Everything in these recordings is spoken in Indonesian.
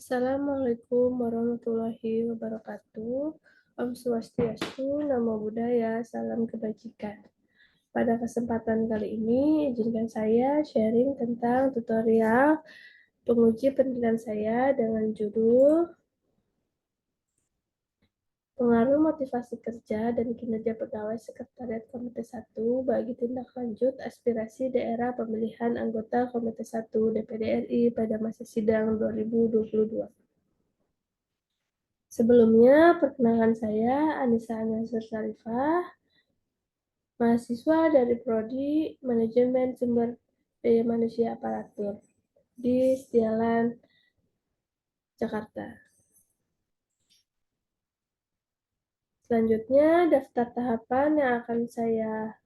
Assalamualaikum warahmatullahi wabarakatuh. Om Swastiastu, Namo Buddhaya, salam kebajikan. Pada kesempatan kali ini, izinkan saya sharing tentang tutorial penguji pendidikan saya dengan judul Pengaruh Motivasi Kerja dan Kinerja Pegawai Sekretariat Komite 1 bagi tindak lanjut aspirasi daerah pemilihan anggota Komite 1 DPD RI pada masa sidang 2022. Sebelumnya, perkenalkan saya Anissa Anasur Sarifah, mahasiswa dari Prodi Manajemen Sumber Daya Manusia Aparatur di Setialan, Jakarta. Selanjutnya, daftar tahapan yang akan saya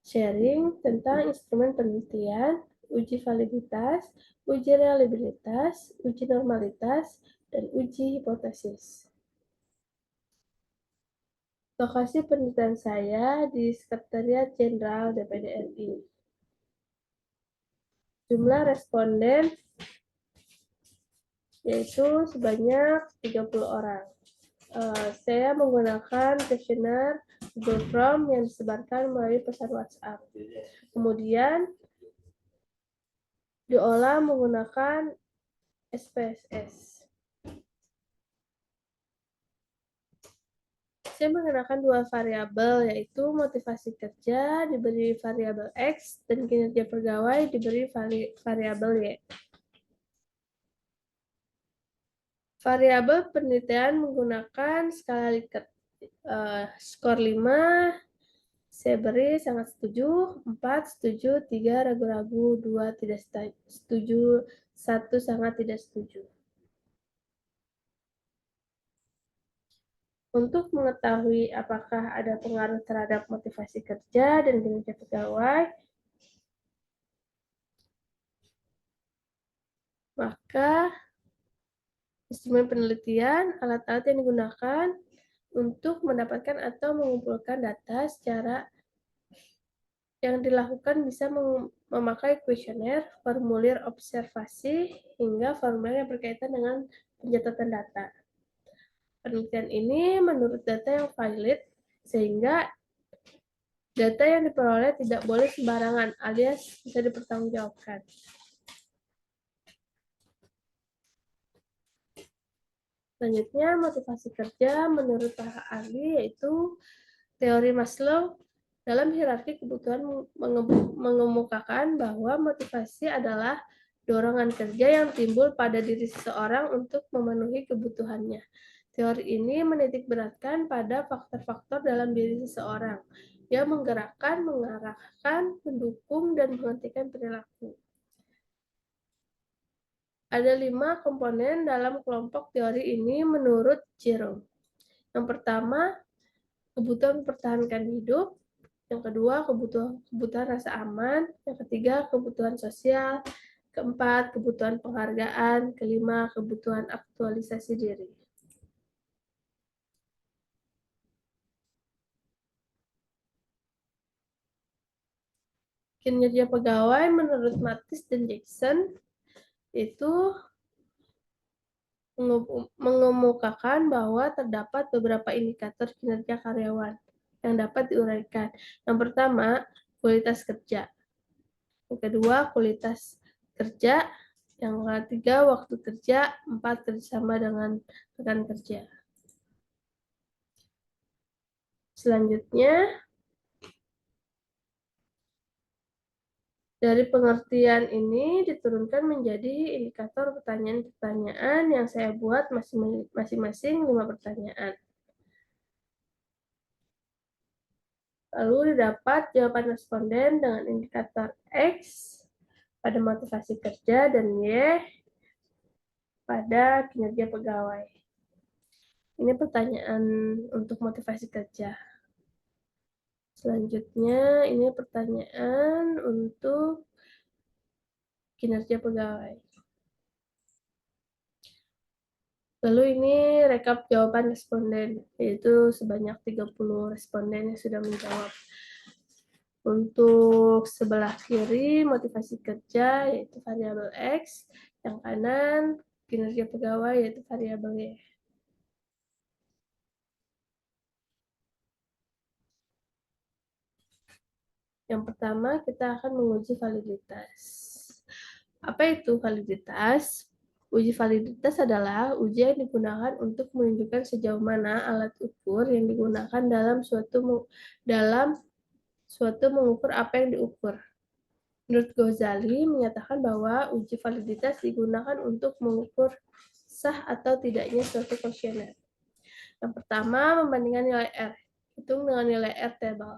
sharing tentang instrumen penelitian, uji validitas, uji reliabilitas, uji normalitas, dan uji hipotesis. Lokasi penelitian saya di Sekretariat Jenderal DPD RI. Jumlah responden yaitu sebanyak 30 orang. Saya menggunakan kuesioner Google Form yang disebarkan melalui pesan WhatsApp. Kemudian diolah menggunakan SPSS. Saya menggunakan dua variabel, yaitu motivasi kerja diberi variabel X dan kinerja pegawai diberi variabel Y. Variabel penelitian menggunakan skala Likert. Skor 5, saya beri sangat setuju, 4 setuju, 3 ragu-ragu, 2 tidak setuju, 1 sangat tidak setuju. Untuk mengetahui apakah ada pengaruh terhadap motivasi kerja dan kinerja pegawai, maka instrumen penelitian, alat-alat yang digunakan untuk mendapatkan atau mengumpulkan data secara yang dilakukan bisa memakai kuesioner, formulir observasi, hingga formulir yang berkaitan dengan pencatatan data. Penelitian ini menurut data yang valid, sehingga data yang diperoleh tidak boleh sembarangan, alias bisa dipertanggungjawabkan. Selanjutnya, motivasi kerja menurut para ahli yaitu teori Maslow. Dalam hierarki kebutuhan mengemukakan bahwa motivasi adalah dorongan kerja yang timbul pada diri seseorang untuk memenuhi kebutuhannya. Teori ini menitikberatkan pada faktor-faktor dalam diri seseorang yang menggerakkan, mengarahkan, mendukung, dan menghentikan perilaku. Ada 5 komponen dalam kelompok teori ini menurut Jerome. Yang pertama, kebutuhan mempertahankan hidup. Yang kedua, kebutuhan rasa aman. Yang ketiga, kebutuhan sosial. Keempat, kebutuhan penghargaan. Kelima, kebutuhan aktualisasi diri. Kinerja pegawai menurut Mattis dan Jackson itu mengemukakan bahwa terdapat beberapa indikator kinerja karyawan yang dapat diuraikan. Yang pertama, kualitas kerja. Yang kedua, kualitas kerja. Yang ketiga, waktu kerja. 4, kerjasama dengan rekan kerja. Selanjutnya, dari pengertian ini diturunkan menjadi indikator pertanyaan-pertanyaan yang saya buat masing-masing 5 pertanyaan. Lalu didapat jawaban responden dengan indikator X pada motivasi kerja dan Y pada kinerja pegawai. Ini pertanyaan untuk motivasi kerja. Selanjutnya, ini pertanyaan untuk kinerja pegawai. Lalu ini rekap jawaban responden, yaitu sebanyak 30 responden yang sudah menjawab. Untuk sebelah kiri, motivasi kerja, yaitu variabel X. Yang kanan, kinerja pegawai, yaitu variabel Y. Yang pertama, kita akan menguji validitas. Apa itu validitas? Uji validitas adalah ujian yang digunakan untuk menunjukkan sejauh mana alat ukur yang digunakan dalam suatu mengukur apa yang diukur. Menurut Ghazali menyatakan bahwa uji validitas digunakan untuk mengukur sah atau tidaknya suatu kuesioner. Yang pertama, membandingkan nilai R. Hitung dengan nilai R table.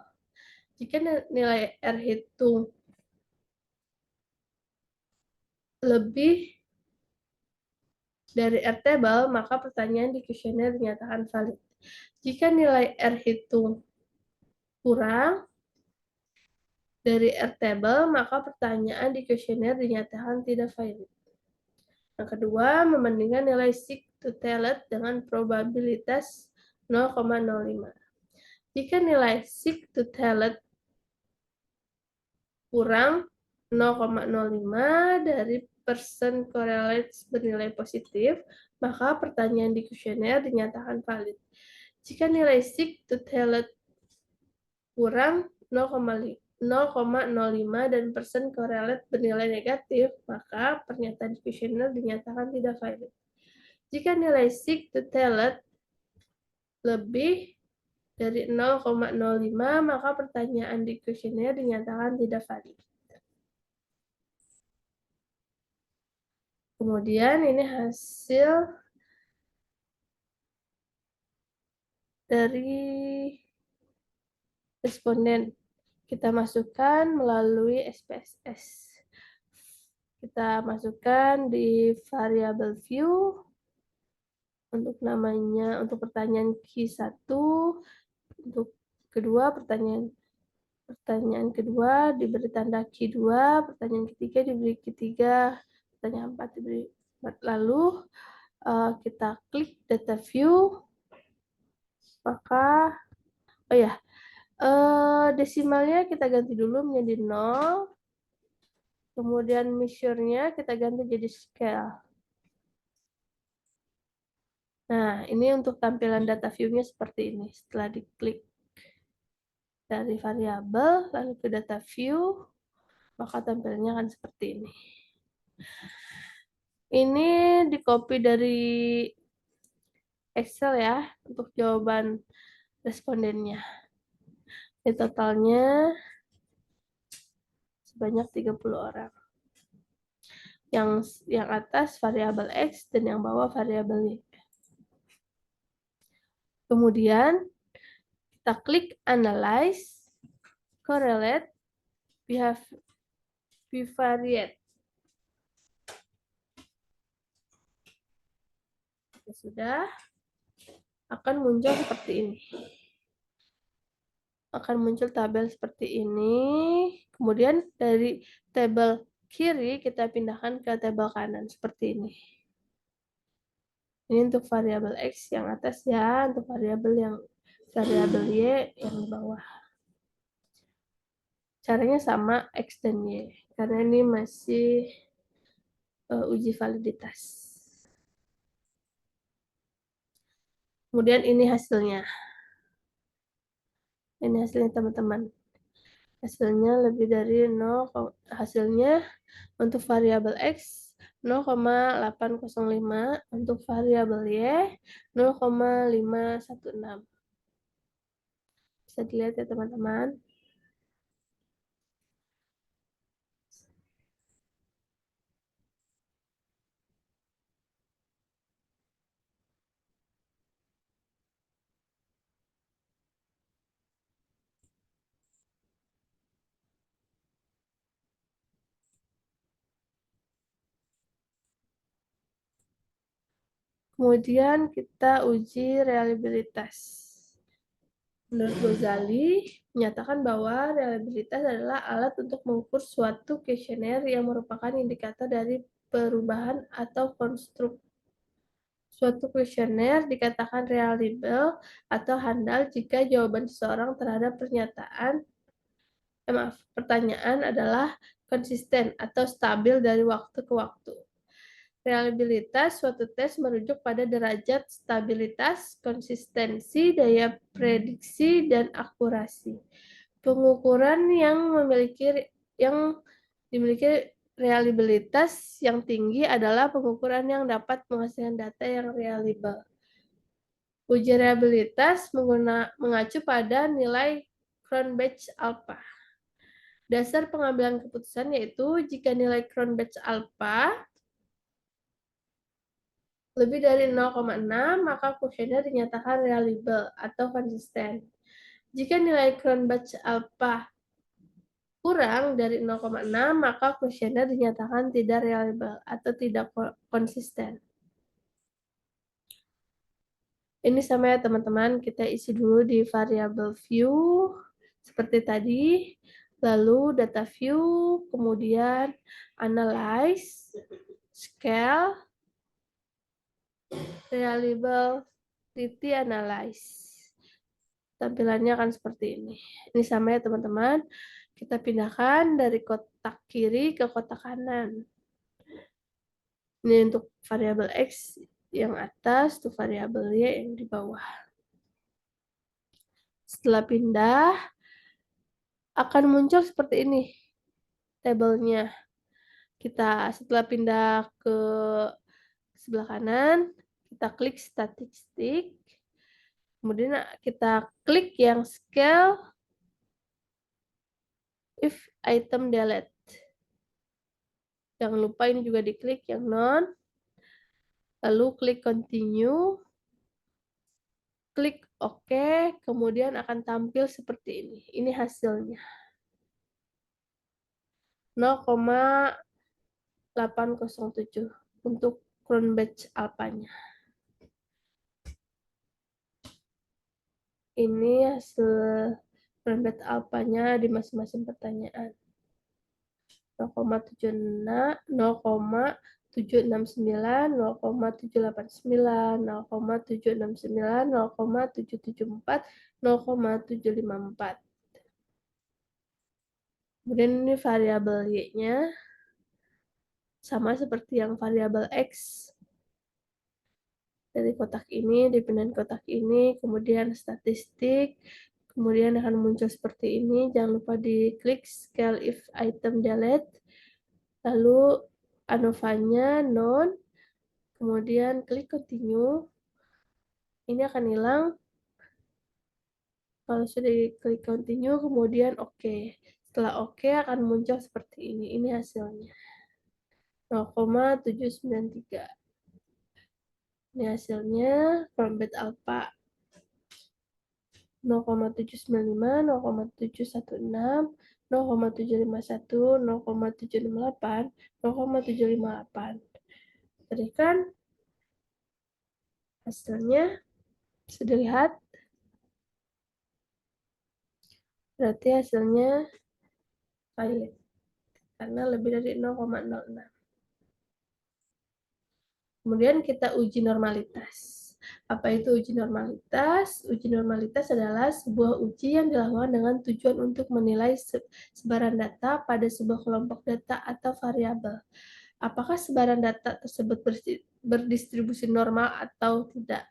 Jika nilai R hitung lebih dari R table, maka pertanyaan di kuesioner dinyatakan valid. Jika nilai R hitung kurang dari R table, maka pertanyaan di kuesioner dinyatakan tidak valid. Yang kedua, membandingkan nilai seek to talent dengan probabilitas 0,05. Jika nilai seek to talent kurang 0,05 dari persen correlates bernilai positif, maka pertanyaan di kuesioner dinyatakan valid. Jika nilai seek to talent kurang 0,05 dan persen correlate bernilai negatif, maka pernyataan di kuesioner dinyatakan tidak valid. Jika nilai seek to talent lebih dari 0,05, maka pertanyaan di kuesioner dinyatakan tidak valid. Kemudian ini hasil dari responden. Kita masukkan melalui SPSS. Kita masukkan di variable view untuk namanya, untuk pertanyaan Q1, untuk kedua pertanyaan kedua diberi tanda Q2, pertanyaan ketiga diberi Q3, pertanyaan 4 diberi 4. Lalu kita klik data view, maka desimalnya kita ganti dulu menjadi 0, kemudian measure-nya kita ganti jadi scale. Nah, ini untuk tampilan data view-nya seperti ini. Setelah diklik dari variabel, lalu ke data view, maka tampilannya akan seperti ini. Ini di-copy dari Excel ya, untuk jawaban respondennya. Ini totalnya sebanyak 30 orang. Yang atas variabel X dan yang bawah variabel Y. Kemudian kita klik Analyze, Correlate, Bivariate. Sudah, akan muncul seperti ini. Akan muncul tabel seperti ini. Kemudian dari tabel kiri kita pindahkan ke tabel kanan seperti ini. Ini untuk variabel X yang atas ya, untuk variabel Y yang di bawah. Caranya sama X dan Y, karena ini masih uji validitas. Kemudian ini hasilnya. Ini hasilnya teman-teman. Hasilnya lebih dari 0, hasilnya untuk variabel X 0,805, untuk variabel Y 0,516. Bisa dilihat ya teman-teman. Kemudian kita uji reliabilitas. Menurut Ghazali, menyatakan bahwa reliabilitas adalah alat untuk mengukur suatu kuesioner yang merupakan indikator dari perubahan atau konstruk. Suatu kuesioner dikatakan reliable atau handal jika jawaban seseorang terhadap pertanyaan adalah konsisten atau stabil dari waktu ke waktu. Reliabilitas suatu tes merujuk pada derajat stabilitas, konsistensi, daya prediksi, dan akurasi. Pengukuran yang dimiliki reliabilitas yang tinggi adalah pengukuran yang dapat menghasilkan data yang reliable. Uji reliabilitas mengacu pada nilai Cronbach alpha. Dasar pengambilan keputusan yaitu jika nilai Cronbach alpha lebih dari 0,6, maka kuesioner dinyatakan reliable atau konsisten. Jika nilai Cronbach alpha kurang dari 0,6, maka kuesioner dinyatakan tidak reliable atau tidak konsisten. Ini sama ya teman-teman, kita isi dulu di variable view seperti tadi, lalu data view, kemudian analyze, scale, reliability analyze. Tampilannya akan seperti ini. Ini sama ya teman-teman. Kita pindahkan dari kotak kiri ke kotak kanan. Ini untuk variabel X yang atas, untuk variabel Y yang di bawah. Setelah pindah, akan muncul seperti ini tabelnya. Kita setelah pindah ke sebelah kanan, kita klik statistik. Kemudian kita klik yang scale if item delete. Jangan lupa ini juga diklik yang non. Lalu klik continue. Klik OK, kemudian akan tampil seperti ini. Ini hasilnya. 0,807 untuk Cronbach alpha-nya. Ini hasil Cronbach alpha-nya di masing-masing pertanyaan. 0,769, 0,789, 0,789, 0,774, 0,754. Kemudian ini variabel Y-nya sama seperti yang variabel X. Dari kotak ini, dipindahin kotak ini, kemudian statistik, kemudian akan muncul seperti ini. Jangan lupa diklik scale if item delete, lalu ANOVA-nya non, kemudian klik continue. Ini akan hilang. Kalau sudah diklik continue, kemudian OK. Setelah OK akan muncul seperti ini. Ini hasilnya. 0,793. Ini hasilnya Cronbach alpha 0,795, 0,716, 0,751, 0,768, 0,758. Tadi kan hasilnya sudah lihat. Berarti hasilnya valid karena lebih dari 0,06. Kemudian kita uji normalitas. Apa itu uji normalitas? Uji normalitas adalah sebuah uji yang dilakukan dengan tujuan untuk menilai sebaran data pada sebuah kelompok data atau variabel. Apakah sebaran data tersebut berdistribusi normal atau tidak?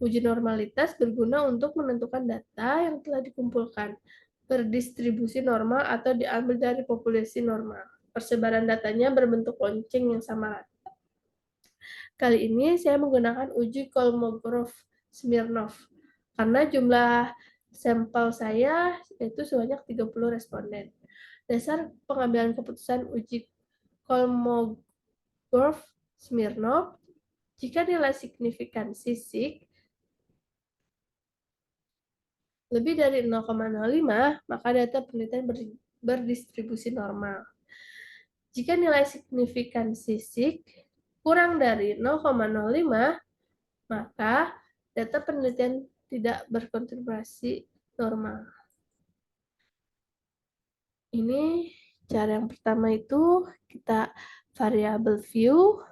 Uji normalitas berguna untuk menentukan data yang telah dikumpulkan berdistribusi normal atau diambil dari populasi normal. Persebaran datanya berbentuk lonceng yang sama rata. Kali ini saya menggunakan uji Kolmogorov-Smirnov karena jumlah sampel saya itu sebanyak 30 responden. Dasar pengambilan keputusan uji Kolmogorov-Smirnov, jika nilai signifikansi sig lebih dari 0,05, maka data penelitian berdistribusi normal. Jika nilai signifikansi sig kurang dari 0,05, maka data penelitian tidak berkontribusi normal. Ini cara yang pertama itu kita variable view,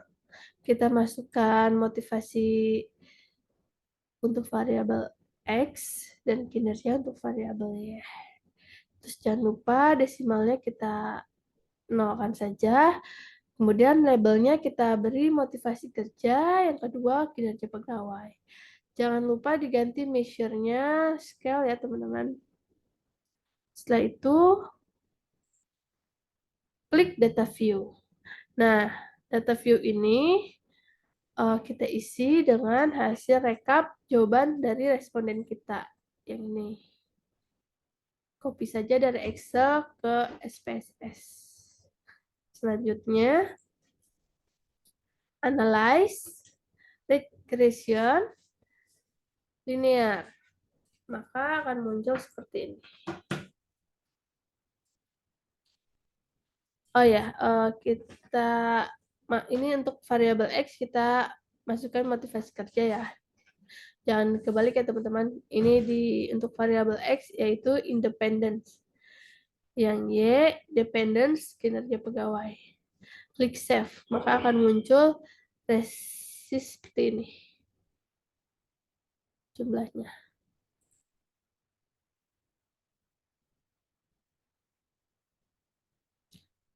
kita masukkan motivasi untuk variabel X dan kinerja untuk variabel Y. Terus jangan lupa desimalnya kita nolkan saja. Kemudian labelnya kita beri motivasi kerja, yang kedua kinerja pegawai. Jangan lupa diganti measure-nya scale ya teman-teman. Setelah itu klik data view. Nah, data view ini kita isi dengan hasil rekap jawaban dari responden kita. Yang ini. Copy saja dari Excel ke SPSS. Selanjutnya, analyze, regression, linear. Maka akan muncul seperti ini. Oh ya, kita ini untuk variabel X kita masukkan motivasi kerja ya. Jangan kebalik ya teman-teman. Ini untuk variabel X yaitu independence. Yang Y dependence kinerja pegawai. Klik save, maka akan muncul resist seperti ini jumlahnya.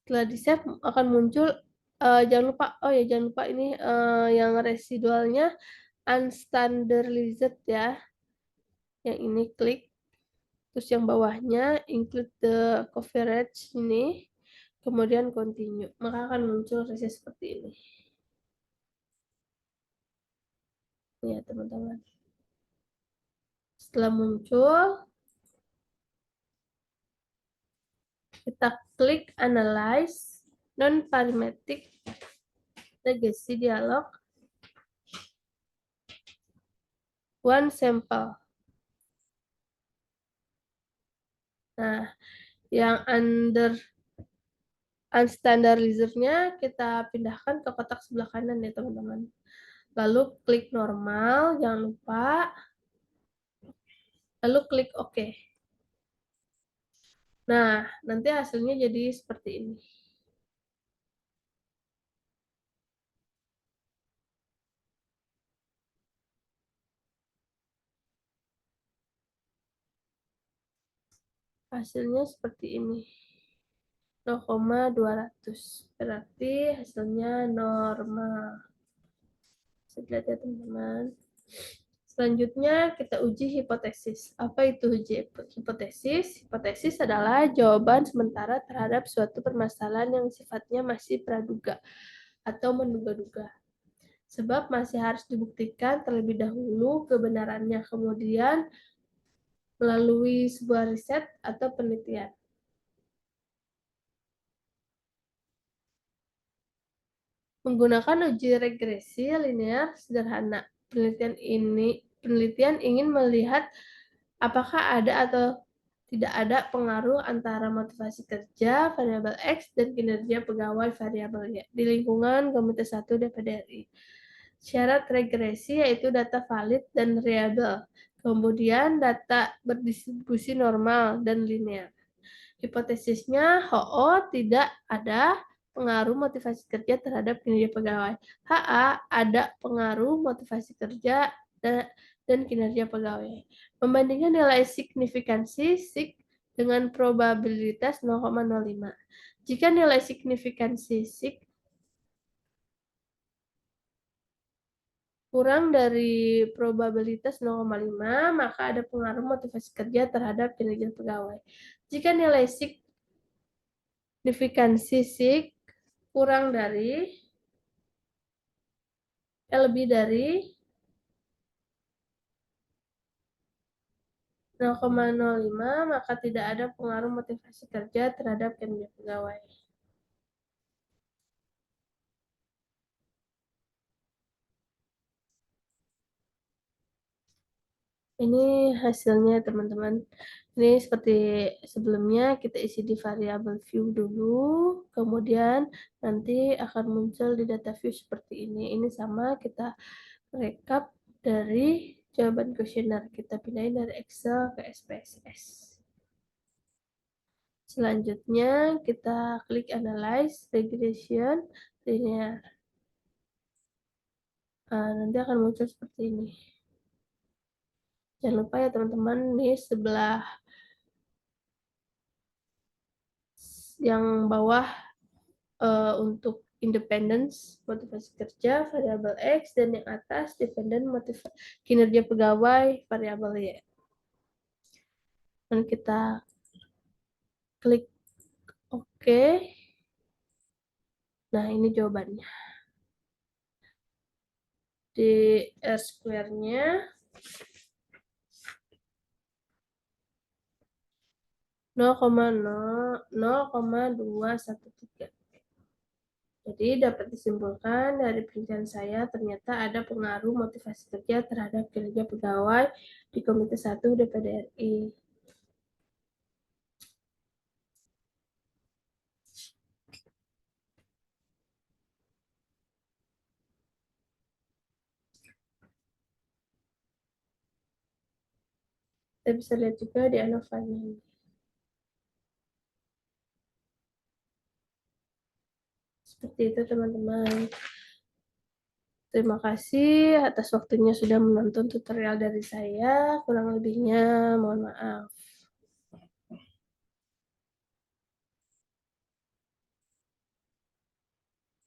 Setelah di save akan muncul jangan lupa ini yang residualnya unstandardized ya. Yang ini klik, terus yang bawahnya include the coverage ini, kemudian continue, maka akan muncul resist seperti ini. Ya teman-teman. Setelah muncul, kita klik analyze non-parametric legacy dialog one sample. Nah, yang unstandardized-nya kita pindahkan ke kotak sebelah kanan ya teman-teman. Lalu klik normal, jangan lupa. Lalu klik OK. Nah, nanti hasilnya jadi seperti ini. Hasilnya seperti ini. 0,200. Berarti hasilnya normal. Bisa dilihat ya teman-teman. Selanjutnya kita uji hipotesis. Apa itu uji hipotesis? Hipotesis adalah jawaban sementara terhadap suatu permasalahan yang sifatnya masih praduga atau menduga-duga. Sebab masih harus dibuktikan terlebih dahulu kebenarannya, kemudian melalui sebuah riset atau penelitian. Menggunakan uji regresi linear sederhana, penelitian ingin melihat apakah ada atau tidak ada pengaruh antara motivasi kerja variabel X dan kinerja pegawai variabel Y di lingkungan Komite 1 DPD RI. Syarat regresi yaitu data valid dan reliable, kemudian data berdistribusi normal dan linear. Hipotesisnya HO tidak ada pengaruh motivasi kerja terhadap kinerja pegawai. HA ada pengaruh motivasi kerja dan kinerja pegawai. Membandingkan nilai signifikansi SIG dengan probabilitas 0,05. Jika nilai signifikansi SIG kurang dari probabilitas 0,5, maka ada pengaruh motivasi kerja terhadap kinerja pegawai. Jika nilai signifikansi SIG kurang dari lebih dari 0,05, maka tidak ada pengaruh motivasi kerja terhadap kinerja pegawai. Ini hasilnya teman-teman. Ini seperti sebelumnya kita isi di variabel view dulu, kemudian nanti akan muncul di data view seperti ini. Ini sama kita rekap dari jawaban kuesioner. Kita pindahin dari Excel ke SPSS. Selanjutnya kita klik analyze regression linear. Nanti akan muncul seperti ini. Jangan lupa ya teman-teman, di sebelah yang bawah untuk independence, motivasi kerja, variabel X, dan yang atas, dependent, kinerja pegawai, variabel Y. Dan kita klik OK. Nah, ini jawabannya. Di R square-nya 0,213. Jadi dapat disimpulkan dari penelitian saya ternyata ada pengaruh motivasi kerja terhadap kinerja pegawai di Komite 1 DPR RI. Kita bisa lihat juga di ANOVA-nya ini. Seperti itu teman-teman. Terima kasih atas waktunya sudah menonton tutorial dari saya. Kurang lebihnya mohon maaf.